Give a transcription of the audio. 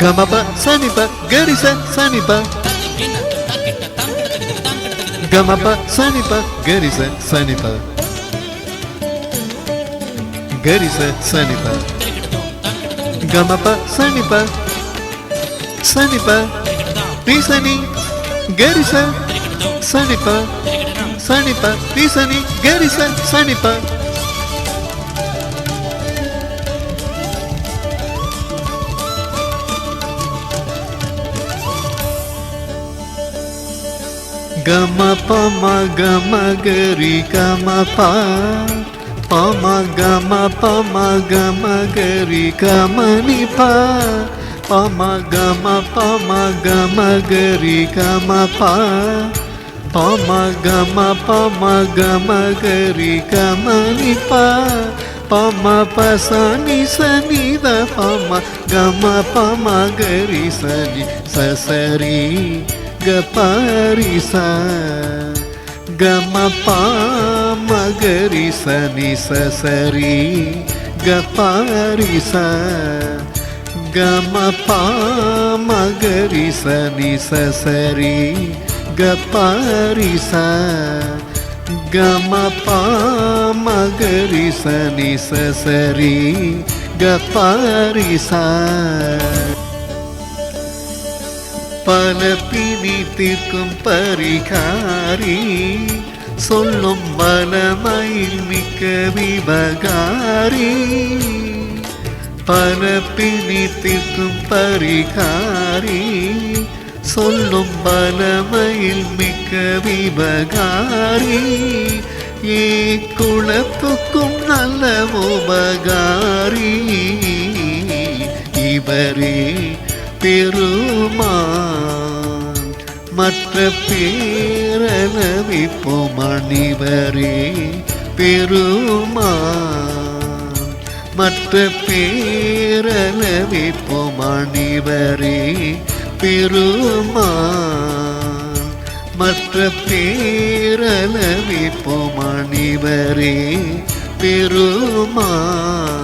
గమప సనిప గరిస సనిప గమప సనిప గరిస సనిప గరిస సనిప గమప సనిప సనిప రీసని గరిస సనిప సనిప రీసని గరిస సనిప గమ పమ గమ గరి గమ ప పమ గమ పమ గమ గరి గమ ని ప పమ గమ పమ గమ గరి గమ ప పమ గమ పమ గమ గరి గమ ని ప పమ ప సని సని ద పమ గమ పమ గరి సని ససరి గపరిస గమ పామ గరి సని ససరి గపరిస గమ పామ గరి సని ససరి గపరిస గమ పామ గరి సని ససరి గపరిస பல பிணி தீர்க்கும் பரிகாரி சொல்லும் வலமையில் மிக்க விபகாரி பல பிணி தீர்க்கும் பரிகாரி சொல்லும் வலமையில் மிக்க விபகாரி ஏ குலத்துக்கும் நல்ல உபகாரி இவரே பெருமான் மற்ற பேரளவி பொமணிவரே பெருமான் மற்ற பேரளவி பொமணிவரே பெருமான் மற்ற பேரளவி பொமணிவரே பெருமான்